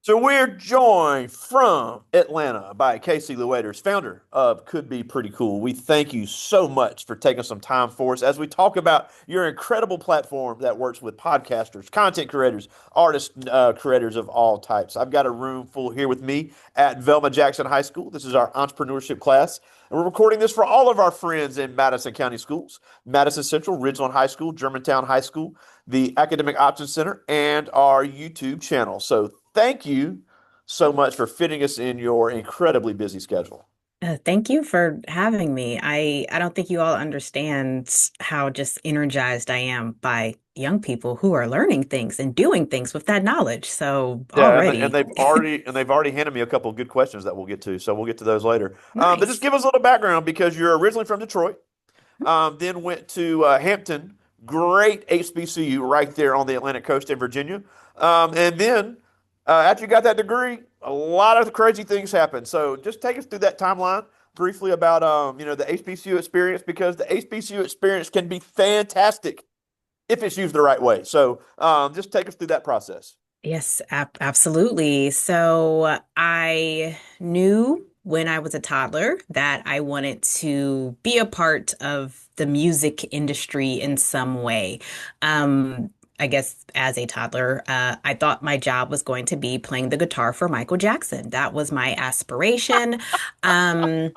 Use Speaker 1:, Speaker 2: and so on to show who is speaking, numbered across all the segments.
Speaker 1: So we're joined from Atlanta by Kacie Luaders, founder of Could Be Pretty Cool. We thank you so much for taking some time for us as we talk about your incredible platform that works with podcasters, content creators, artists, creators of all types. I've got a room full here with me at Velma Jackson High School. This is our entrepreneurship class, and we're recording this for all of our friends in Madison County schools: Madison Central, Ridgeland High School, Germantown High School, the Academic Options Center, and our YouTube channel. So thank you so much for fitting us in your incredibly busy schedule.
Speaker 2: Thank you for having me. I don't think you all understand how just energized I am by young people who are learning things and doing things with that knowledge. So
Speaker 1: Yeah, and
Speaker 2: already,
Speaker 1: they've already handed me a couple of good questions that we'll get to, so we'll get to those later. But just
Speaker 2: nice.
Speaker 1: give us a little background because you're originally from Detroit, then went to Hampton, great HBCU right there on the Atlantic coast in Virginia, and then after you got that degree, a lot of crazy things happened. So just take us through that timeline briefly about the HBCU experience because the HBCU experience can be fantastic if it's used the right way. So just take us through that process.
Speaker 2: Yes, absolutely. So I knew when I was a toddler that I wanted to be a part of the music industry in some way. I guess as a toddler, I thought my job was going to be playing the guitar for Michael Jackson. That was my aspiration. Um,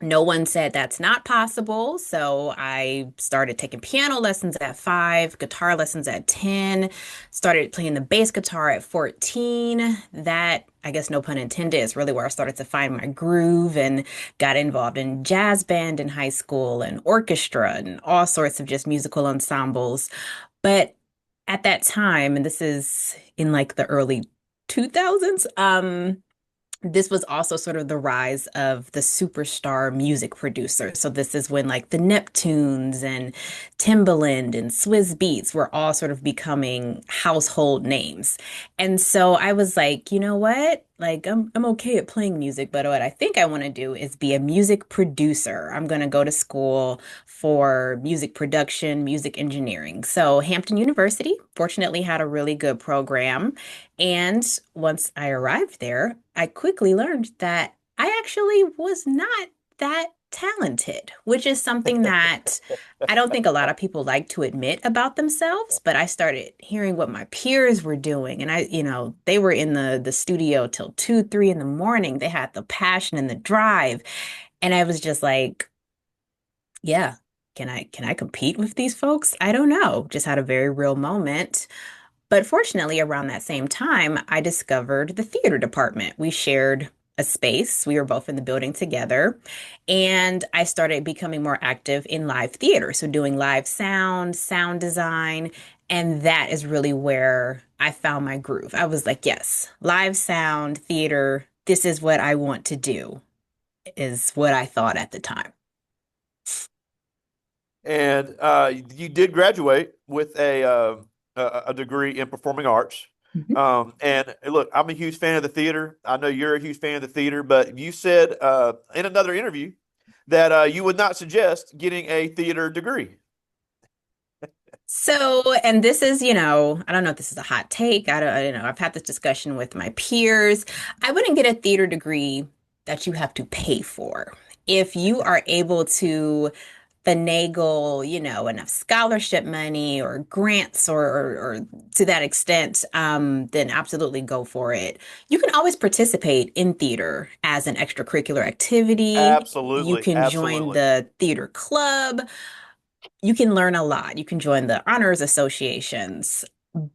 Speaker 2: no one said that's not possible. So I started taking piano lessons at 5, guitar lessons at 10, started playing the bass guitar at 14. That, I guess, no pun intended, is really where I started to find my groove and got involved in jazz band in high school and orchestra and all sorts of just musical ensembles. But at that time, and this is in like the early 2000s, this was also sort of the rise of the superstar music producer. So this is when like the Neptunes and Timbaland and Swizz Beats were all sort of becoming household names. And so I was like, you know what? Like I'm okay at playing music, but what I think I want to do is be a music producer. I'm going to go to school for music production, music engineering. So Hampton University fortunately had a really good program. And once I arrived there, I quickly learned that I actually was not that talented, which is something that I don't think a lot of people like to admit about themselves. But I started hearing what my peers were doing, and they were in the studio till 2, 3 in the morning. They had the passion and the drive, and I was just like, yeah. Can I compete with these folks? I don't know. Just had a very real moment. But fortunately, around that same time, I discovered the theater department. We shared a space. We were both in the building together. And I started becoming more active in live theater. So doing live sound, sound design. And that is really where I found my groove. I was like, yes, live sound, theater, this is what I want to do, is what I thought at the time.
Speaker 1: And you did graduate with a degree in performing arts.
Speaker 2: Mhm.
Speaker 1: And look, I'm a huge fan of the theater. I know you're a huge fan of the theater, but you said in another interview that you would not suggest getting a theater degree.
Speaker 2: So, and this is, I don't know if this is a hot take. I don't know. I've had this discussion with my peers. I wouldn't get a theater degree that you have to pay for. If you are able to finagle, enough scholarship money or grants or to that extent, then absolutely go for it. You can always participate in theater as an extracurricular activity. You
Speaker 1: Absolutely,
Speaker 2: can join
Speaker 1: absolutely.
Speaker 2: the theater club. You can learn a lot. You can join the honors associations,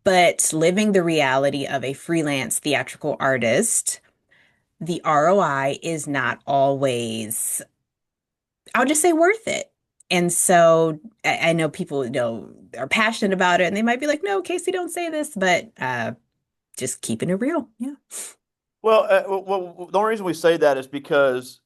Speaker 2: but living the reality of a freelance theatrical artist, the ROI is not always, I'll just say, worth it. And so I know people, are passionate about it and they might be like, no, Casey, don't say this, but just keeping it real. Yeah.
Speaker 1: Well, the only reason we say that is because,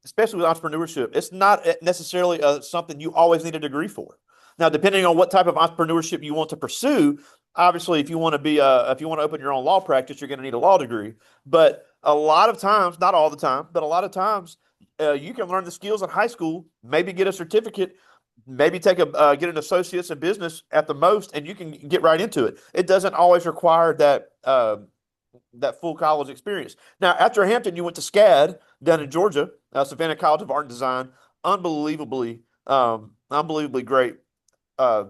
Speaker 1: especially with entrepreneurship, it's not necessarily something you always need a degree for. Now, depending on what type of entrepreneurship you want to pursue, obviously, if you want to open your own law practice, you're going to need a law degree. But a lot of times, not all the time, but a lot of times, you can learn the skills in high school, maybe get a certificate, maybe get an associate's in business at the most, and you can get right into it. It doesn't always require that. that full college experience. Now, after Hampton, you went to SCAD down in Georgia, Savannah College of Art and Design. Unbelievably great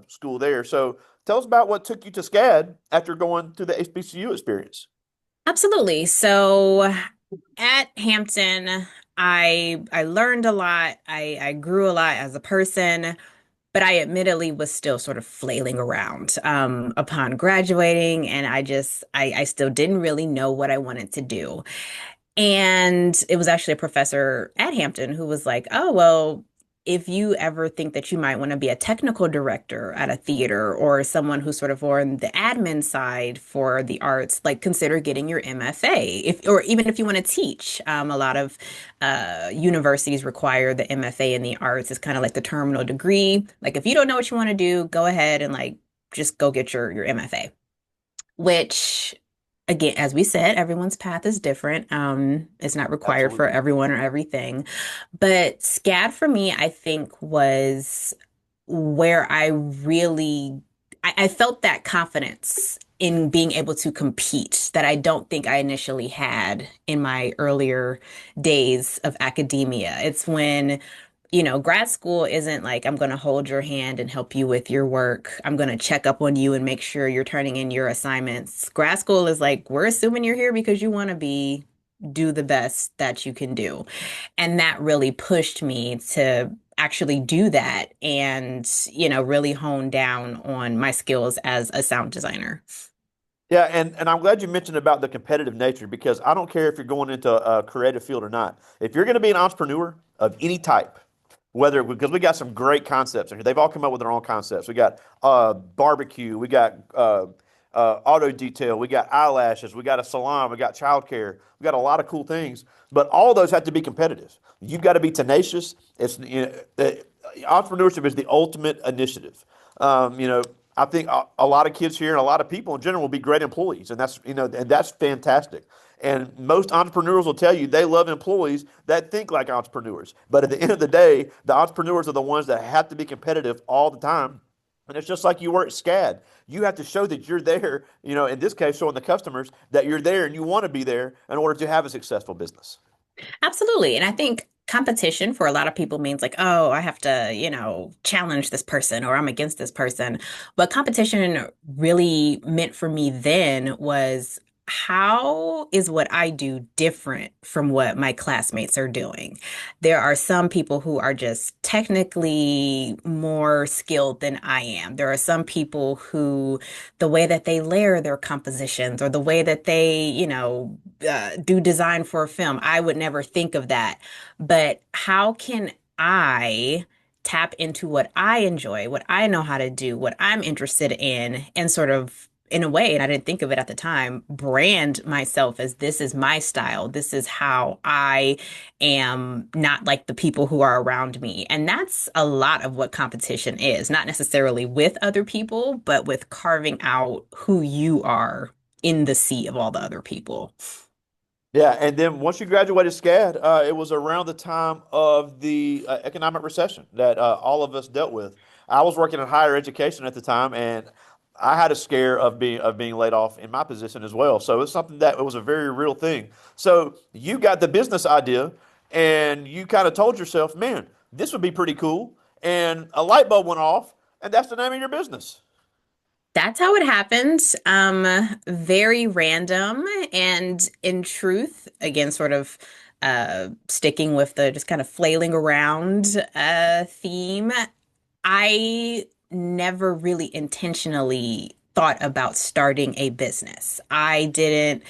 Speaker 1: school there. So tell us about what took you to SCAD after going to the HBCU experience.
Speaker 2: Absolutely. So at Hampton, I learned a lot. I grew a lot as a person, but I admittedly was still sort of flailing around upon graduating, and I still didn't really know what I wanted to do. And it was actually a professor at Hampton who was like, "Oh, well, if you ever think that you might want to be a technical director at a theater or someone who's sort of on the admin side for the arts, like consider getting your MFA. If or even if you want to teach, a lot of universities require the MFA in the arts. It's kind of like the terminal degree. Like if you don't know what you want to do, go ahead and like just go get your MFA." Which again, as we said, everyone's path is different. It's not required for
Speaker 1: Absolutely.
Speaker 2: everyone or everything. But SCAD for me, I think was where I felt that confidence in being able to compete that I don't think I initially had in my earlier days of academia. It's when grad school isn't like I'm going to hold your hand and help you with your work. I'm going to check up on you and make sure you're turning in your assignments. Grad school is like, we're assuming you're here because you want to do the best that you can do. And that really pushed me to actually do that and, really hone down on my skills as a sound designer.
Speaker 1: Yeah, and I'm glad you mentioned about the competitive nature because I don't care if you're going into a creative field or not. If you're going to be an entrepreneur of any type, whether because we got some great concepts in here, they've all come up with their own concepts. We got barbecue, we got auto detail, we got eyelashes, we got a salon, we got childcare, we got a lot of cool things. But all those have to be competitive. You've got to be tenacious. Entrepreneurship is the ultimate initiative. You know, I think a lot of kids here and a lot of people in general will be great employees, and that's fantastic. And most entrepreneurs will tell you they love employees that think like entrepreneurs. But at the end of the day, the entrepreneurs are the ones that have to be competitive all the time. And it's just like you were at SCAD. You have to show that you're there, in this case, showing the customers that you're there and you want to be there in order to have a successful business.
Speaker 2: Absolutely. And I think competition for a lot of people means like, oh, I have to, challenge this person or I'm against this person. But competition really meant for me then was how is what I do different from what my classmates are doing? There are some people who are just technically more skilled than I am. There are some people who the way that they layer their compositions or the way that they, do design for a film. I would never think of that. But how can I tap into what I enjoy, what I know how to do, what I'm interested in, and sort of, in a way, and I didn't think of it at the time, brand myself as this is my style. This is how I am not like the people who are around me. And that's a lot of what competition is, not necessarily with other people, but with carving out who you are in the sea of all the other people.
Speaker 1: Yeah, and then once you graduated SCAD, it was around the time of the economic recession that all of us dealt with. I was working in higher education at the time, and I had a scare of being laid off in my position as well. So it's something that it was a very real thing. So you got the business idea, and you kind of told yourself, "Man, this would be pretty cool." And a light bulb went off, and that's the name of your business.
Speaker 2: That's how it happened. Very random. And in truth, again, sort of sticking with the just kind of flailing around theme, I never really intentionally thought about starting a business. I didn't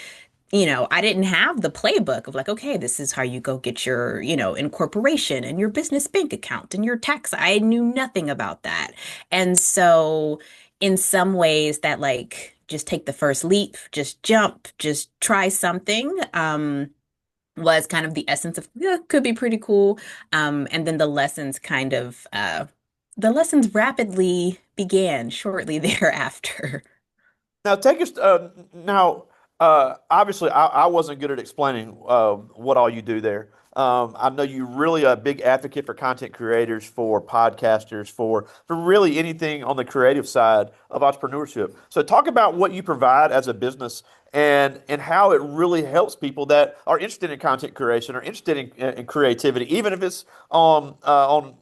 Speaker 2: have the playbook of like, okay, this is how you go get your, incorporation and your business bank account and your tax. I knew nothing about that. And so, in some ways, that like just take the first leap, just jump, just try something. Was kind of the essence of yeah, could be pretty cool. And then the lessons rapidly began shortly thereafter.
Speaker 1: Now take us. Now, obviously, I wasn't good at explaining what all you do there. I know you're really a big advocate for content creators, for podcasters, for really anything on the creative side of entrepreneurship. So talk about what you provide as a business and how it really helps people that are interested in content creation or interested in creativity, even if it's on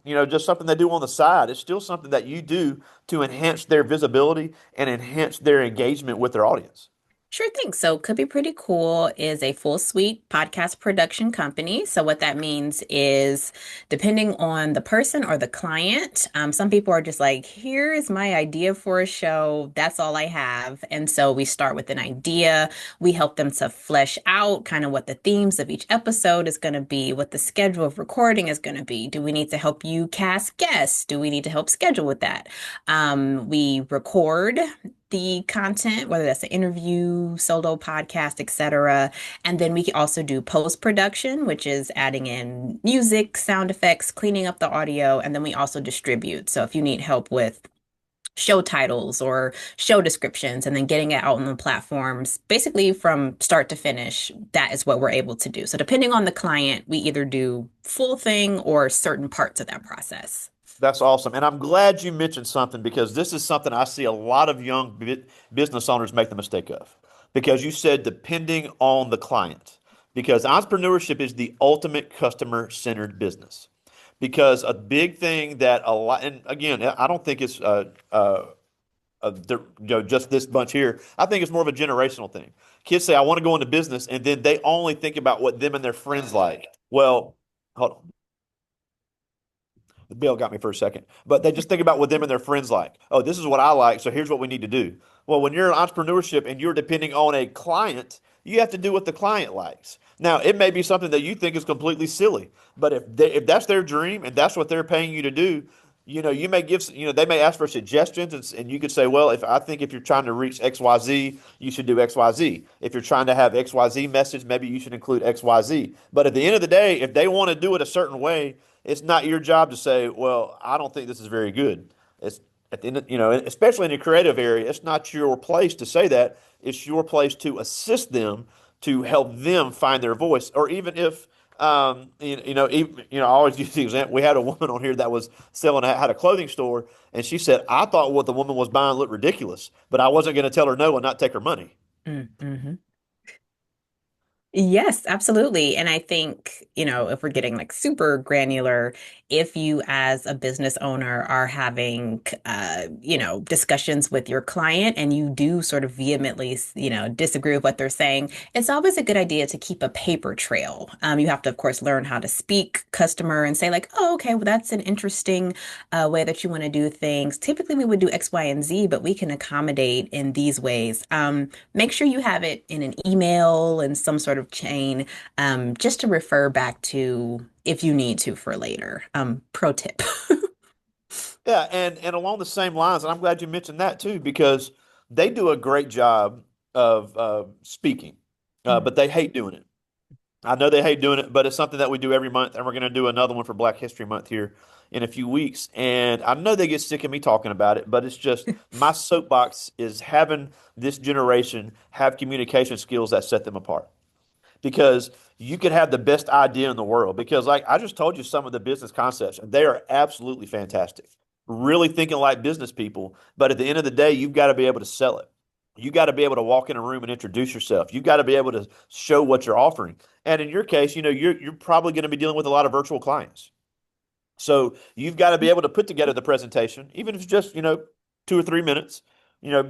Speaker 1: just something they do on the side. It's still something that you do to enhance their visibility and enhance their engagement with their audience.
Speaker 2: Sure thing. So, Could Be Pretty Cool is a full suite podcast production company. So, what that means is, depending on the person or the client, some people are just like, here is my idea for a show. That's all I have. And so, we start with an idea. We help them to flesh out kind of what the themes of each episode is going to be, what the schedule of recording is going to be. Do we need to help you cast guests? Do we need to help schedule with that? We record the content, whether that's an interview, solo podcast, etc. And then we can also do post-production, which is adding in music, sound effects, cleaning up the audio, and then we also distribute. So if you need help with show titles or show descriptions and then getting it out on the platforms, basically from start to finish, that is what we're able to do. So depending on the client, we either do full thing or certain parts of that process.
Speaker 1: That's awesome. And I'm glad you mentioned something because this is something I see a lot of young business owners make the mistake of. Because you said depending on the client. Because entrepreneurship is the ultimate customer-centered business. Because a big thing that a lot, and again, I don't think it's just this bunch here. I think it's more of a generational thing. Kids say, I want to go into business, and then they only think about what them and their friends like. Well, hold on. The bill got me for a second, but they just think about what them and their friends like. Oh, this is what I like, so here's what we need to do. Well, when you're in entrepreneurship and you're depending on a client, you have to do what the client likes. Now, it may be something that you think is completely silly, but if that's their dream and that's what they're paying you to do, you may give, they may ask for suggestions and you could say, well, if you're trying to reach XYZ, you should do XYZ. If you're trying to have XYZ message, maybe you should include XYZ. But at the end of the day, if they want to do it a certain way, it's not your job to say, well, I don't think this is very good. It's at the end, especially in the creative area, it's not your place to say that. It's your place to assist them to help them find their voice. Or even if, I always use the example. We had a woman on here that was had a clothing store, and she said, I thought what the woman was buying looked ridiculous, but I wasn't going to tell her no and not take her money.
Speaker 2: Mm-hmm. Yes, absolutely. And I think, if we're getting like super granular, if you as a business owner are having, discussions with your client and you do sort of vehemently, disagree with what they're saying, it's always a good idea to keep a paper trail. You have to, of course, learn how to speak customer and say like, oh, okay, well, that's an interesting way that you want to do things. Typically, we would do X, Y, and Z, but we can accommodate in these ways. Make sure you have it in an email and some sort of chain, just to refer back to if you need to for later. Pro tip.
Speaker 1: Yeah, and along the same lines, and I'm glad you mentioned that too, because they do a great job of speaking, but they hate doing it. I know they hate doing it, but it's something that we do every month, and we're going to do another one for Black History Month here in a few weeks. And I know they get sick of me talking about it, but it's just my soapbox is having this generation have communication skills that set them apart because you could have the best idea in the world. Because, like I just told you, some of the business concepts, and they are absolutely fantastic. Really thinking like business people, but at the end of the day, you've got to be able to sell it. You got to be able to walk in a room and introduce yourself. You got to be able to show what you're offering. And in your case, you're probably going to be dealing with a lot of virtual clients. So you've got to be able to put together the presentation, even if it's just, 2 or 3 minutes,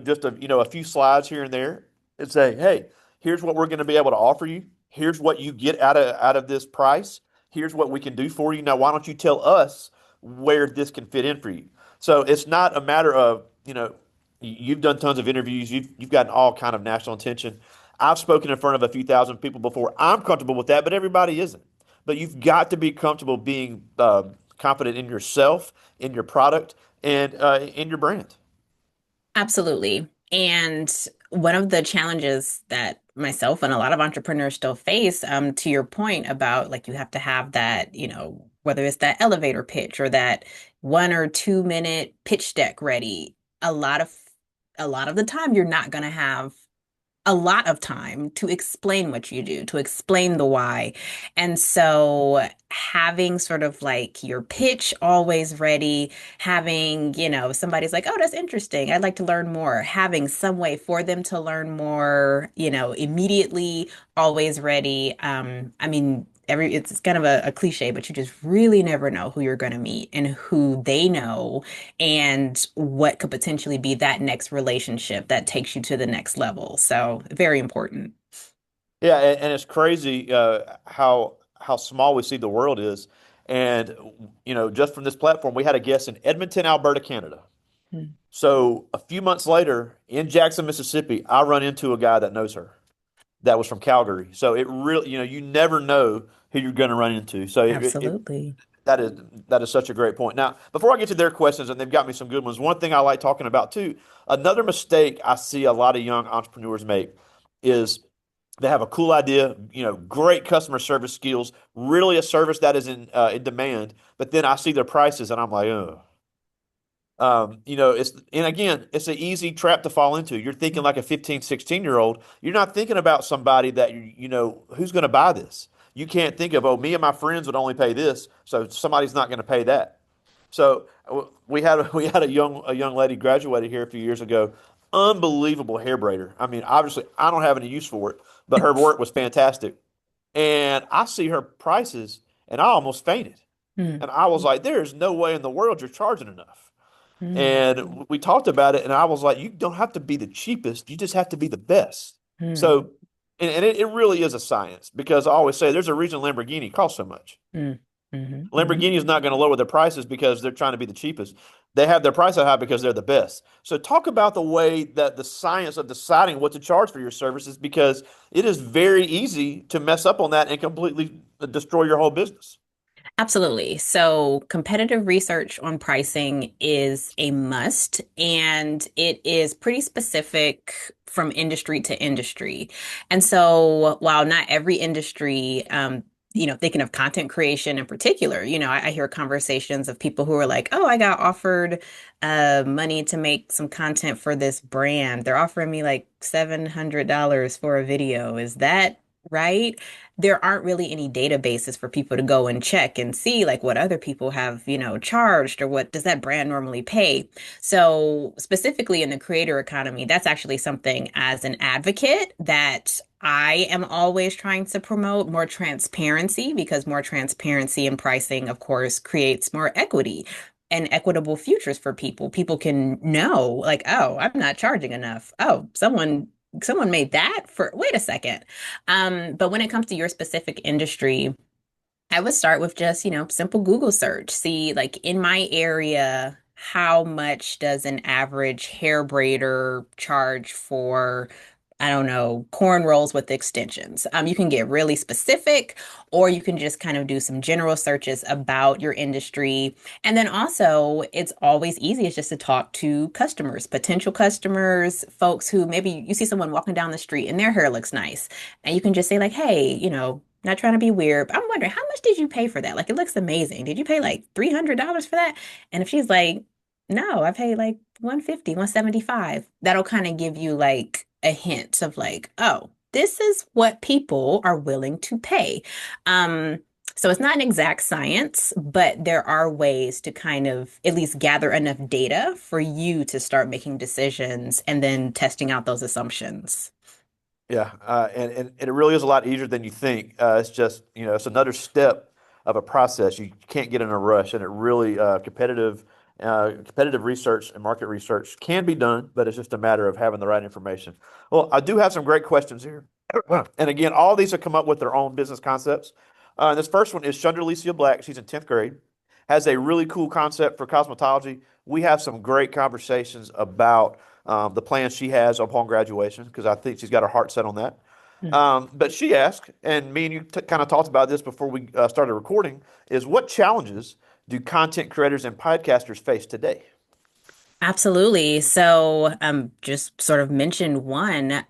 Speaker 1: just a few slides here and there and say, hey, here's what we're going to be able to offer you. Here's what you get out of this price. Here's what we can do for you. Now, why don't you tell us where this can fit in for you? So it's not a matter of, you've done tons of interviews. You've gotten all kind of national attention. I've spoken in front of a few thousand people before. I'm comfortable with that, but everybody isn't. But you've got to be comfortable being confident in yourself, in your product, and in your brand.
Speaker 2: Absolutely. And one of the challenges that myself and a lot of entrepreneurs still face, to your point about like you have to have that, whether it's that elevator pitch or that 1 or 2 minute pitch deck ready, a lot of a lot of the time you're not going to have a lot of time to explain what you do, to explain the why. And so having sort of like your pitch always ready, having, somebody's like, oh, that's interesting. I'd like to learn more. Having some way for them to learn more, immediately, always ready. I mean, it's kind of a cliche, but you just really never know who you're going to meet and who they know and what could potentially be that next relationship that takes you to the next level. So, very important.
Speaker 1: Yeah, and it's crazy how small we see the world is. And just from this platform, we had a guest in Edmonton, Alberta, Canada.
Speaker 2: Mm.
Speaker 1: So a few months later, in Jackson, Mississippi, I run into a guy that knows her. That was from Calgary. So it really, you never know who you're going to run into. So
Speaker 2: Absolutely.
Speaker 1: that is that is such a great point. Now, before I get to their questions, and they've got me some good ones, one thing I like talking about too, another mistake I see a lot of young entrepreneurs make is they have a cool idea, great customer service skills, really a service that is in demand, but then I see their prices and I'm like, oh. It's and again, it's an easy trap to fall into. You're thinking like a 15, 16-year-old. You're not thinking about somebody that who's going to buy this. You can't think of, oh, me and my friends would only pay this, so somebody's not going to pay that. So we had a young lady graduated here a few years ago. Unbelievable hair braider. I mean, obviously, I don't have any use for it, but her work was fantastic. And I see her prices, and I almost fainted.
Speaker 2: Mm,
Speaker 1: And I was like, "There's no way in the world you're charging enough."
Speaker 2: mm,
Speaker 1: And we talked about it, and I was like, you don't have to be the cheapest, you just have to be the best.
Speaker 2: mm,
Speaker 1: So, and it really is a science because I always say there's a reason Lamborghini costs so much.
Speaker 2: mm, mhm, mhm.
Speaker 1: Lamborghini is not going to lower their prices because they're trying to be the cheapest. They have their price high because they're the best. So, talk about the way that the science of deciding what to charge for your services because it is very easy to mess up on that and completely destroy your whole business.
Speaker 2: Absolutely. So, competitive research on pricing is a must, and it is pretty specific from industry to industry. And so, while not every industry, thinking of content creation in particular, I hear conversations of people who are like, oh, I got offered money to make some content for this brand. They're offering me like $700 for a video. Is that right? There aren't really any databases for people to go and check and see like what other people have, charged or what does that brand normally pay. So specifically in the creator economy, that's actually something as an advocate that I am always trying to promote more transparency because more transparency in pricing, of course, creates more equity and equitable futures for people. People can know, like, oh, I'm not charging enough. Oh, someone made that for, wait a second. But when it comes to your specific industry, I would start with just, simple Google search. See, like in my area, how much does an average hair braider charge for, I don't know, cornrows with extensions? You can get really specific, or you can just kind of do some general searches about your industry. And then also, it's always easiest just to talk to customers, potential customers, folks who maybe you see someone walking down the street and their hair looks nice. And you can just say, like, hey, not trying to be weird, but I'm wondering how much did you pay for that? Like, it looks amazing. Did you pay like $300 for that? And if she's like, no, I paid like 150, 175, that'll kind of give you like a hint of like, oh, this is what people are willing to pay. Um, so it's not an exact science, but there are ways to kind of at least gather enough data for you to start making decisions and then testing out those assumptions.
Speaker 1: Yeah, and it really is a lot easier than you think. It's just, it's another step of a process. You can't get in a rush, and it really competitive research and market research can be done, but it's just a matter of having the right information. Well, I do have some great questions here, and again, all these have come up with their own business concepts. This first one is Chandra Black. She's in 10th grade, has a really cool concept for cosmetology. We have some great conversations about the plans she has upon graduation because I think she's got her heart set on that. But she asked, and me and you kind of talked about this before we started recording, is what challenges do content creators and podcasters face today?
Speaker 2: Absolutely. So, just sort of mention one.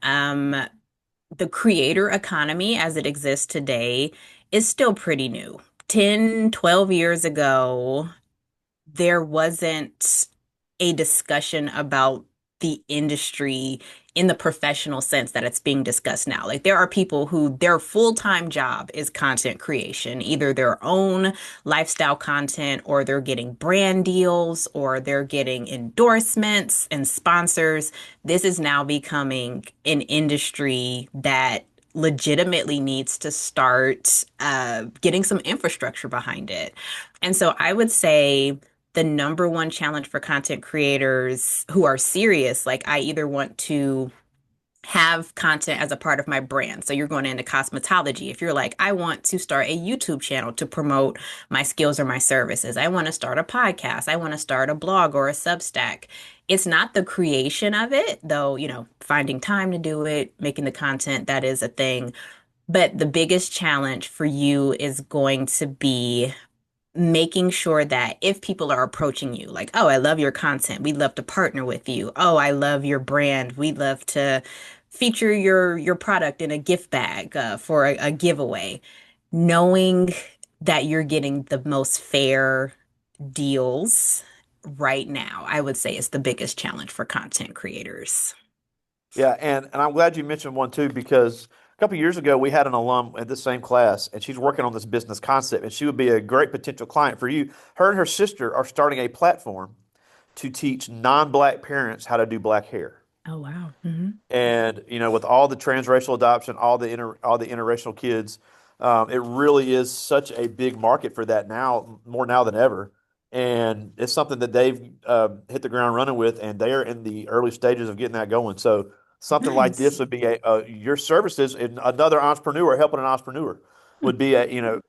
Speaker 2: The creator economy as it exists today is still pretty new. 10, 12 years ago, there wasn't a discussion about the industry in the professional sense that it's being discussed now. Like there are people who their full-time job is content creation, either their own lifestyle content or they're getting brand deals or they're getting endorsements and sponsors. This is now becoming an industry that legitimately needs to start getting some infrastructure behind it. And so I would say the number one challenge for content creators who are serious, like I either want to have content as a part of my brand. So you're going into cosmetology. If you're like, I want to start a YouTube channel to promote my skills or my services. I want to start a podcast. I want to start a blog or a Substack. It's not the creation of it, though, finding time to do it, making the content, that is a thing. But the biggest challenge for you is going to be making sure that if people are approaching you, like, oh, I love your content, we'd love to partner with you. Oh, I love your brand, we'd love to feature your product in a gift bag for a giveaway. Knowing that you're getting the most fair deals right now, I would say is the biggest challenge for content creators.
Speaker 1: Yeah, and I'm glad you mentioned one too because a couple of years ago we had an alum at this same class, and she's working on this business concept, and she would be a great potential client for you. Her and her sister are starting a platform to teach non-black parents how to do black hair.
Speaker 2: Oh, wow. Hmm.
Speaker 1: And with all the transracial adoption, all the interracial kids, it really is such a big market for that now, more now than ever. And it's something that they've hit the ground running with, and they are in the early stages of getting that going. So something like this
Speaker 2: Nice.
Speaker 1: would be your services and another entrepreneur helping an entrepreneur would be a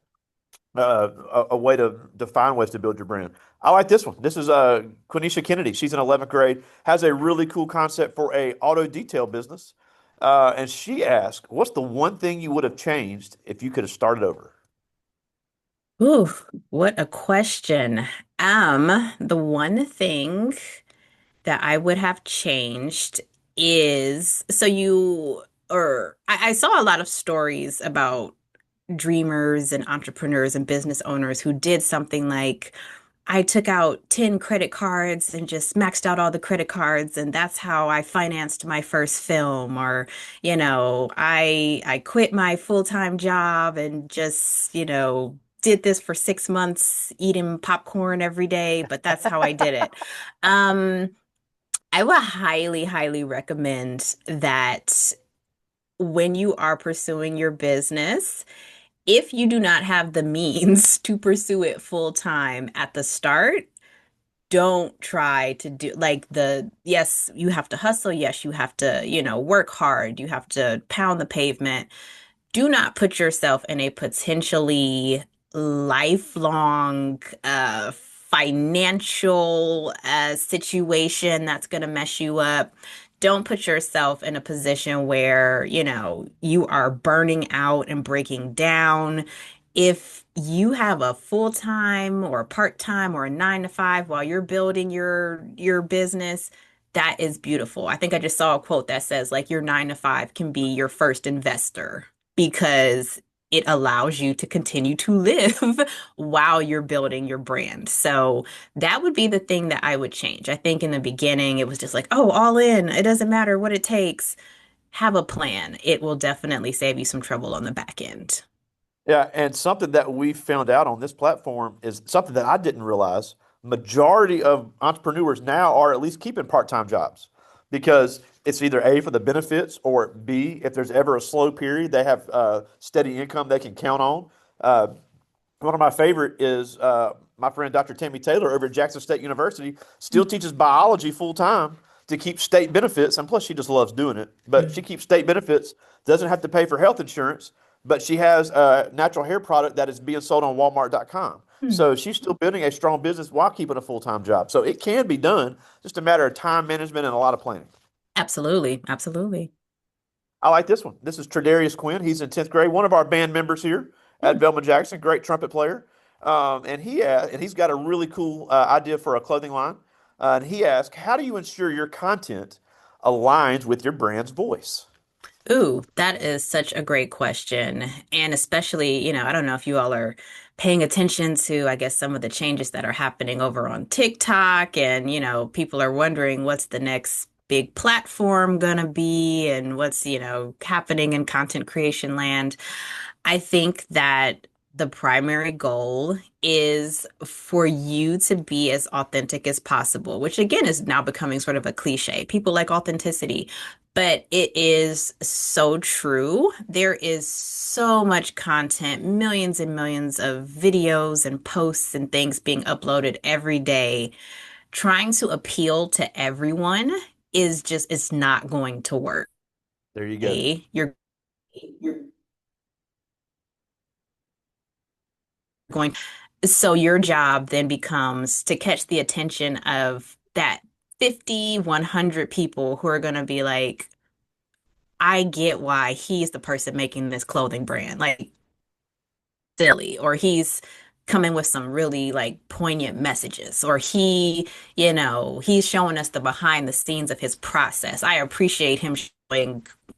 Speaker 1: way to find ways to build your brand. I like this one. This is Quenisha Kennedy. She's in 11th grade, has a really cool concept for a auto detail business. And she asked, what's the one thing you would have changed if you could have started over?
Speaker 2: Ooh, what a question. The one thing that I would have changed is so you or I saw a lot of stories about dreamers and entrepreneurs and business owners who did something like I took out 10 credit cards and just maxed out all the credit cards and that's how I financed my first film or I quit my full-time job and just did this for 6 months eating popcorn every day, but that's how I did it. Um I would highly, highly recommend that when you are pursuing your business, if you do not have the means to pursue it full time at the start, don't try to do like yes, you have to hustle. Yes, you have to, work hard. You have to pound the pavement. Do not put yourself in a potentially lifelong financial situation that's going to mess you up. Don't put yourself in a position where, you are burning out and breaking down. If you have a full-time or part-time or a 9 to 5 while you're building your business, that is beautiful. I think I just saw a quote that says like your 9 to 5 can be your first investor because it allows you to continue to live while you're building your brand. So that would be the thing that I would change. I think in the beginning, it was just like, oh, all in. It doesn't matter what it takes. Have a plan. It will definitely save you some trouble on the back end.
Speaker 1: Yeah, and something that we found out on this platform is something that I didn't realize. Majority of entrepreneurs now are at least keeping part-time jobs because it's either A for the benefits or B, if there's ever a slow period, they have steady income they can count on. Uh, One of my favorite is my friend Dr. Tammy Taylor over at Jackson State University still teaches biology full time to keep state benefits, and plus she just loves doing it. But she keeps state benefits, doesn't have to pay for health insurance, but she has a natural hair product that is being sold on Walmart.com.
Speaker 2: Hmm.
Speaker 1: So she's still building a strong business while keeping a full time job. So it can be done, just a matter of time management and a lot of planning.
Speaker 2: Absolutely. Absolutely.
Speaker 1: I like this one. This is Tredarius Quinn. He's in 10th grade, one of our band members here
Speaker 2: Hmm.
Speaker 1: at Velma Jackson, great trumpet player. And he's got a really cool idea for a clothing line. And he asked, how do you ensure your content aligns with your brand's voice?
Speaker 2: Ooh, that is such a great question. And especially, I don't know if you all are paying attention to, I guess, some of the changes that are happening over on TikTok. And, people are wondering what's the next big platform gonna be and what's, happening in content creation land. I think that the primary goal is for you to be as authentic as possible, which again is now becoming sort of a cliche. People like authenticity, but it is so true. There is so much content, millions and millions of videos and posts and things being uploaded every day. Trying to appeal to everyone is just, it's not going to work.
Speaker 1: There you go.
Speaker 2: You're going, so your job then becomes to catch the attention of that 50, 100 people who are going to be like, I get why he's the person making this clothing brand. Like, silly, or he's coming with some really like poignant messages, or he's showing us the behind the scenes of his process. I appreciate him showing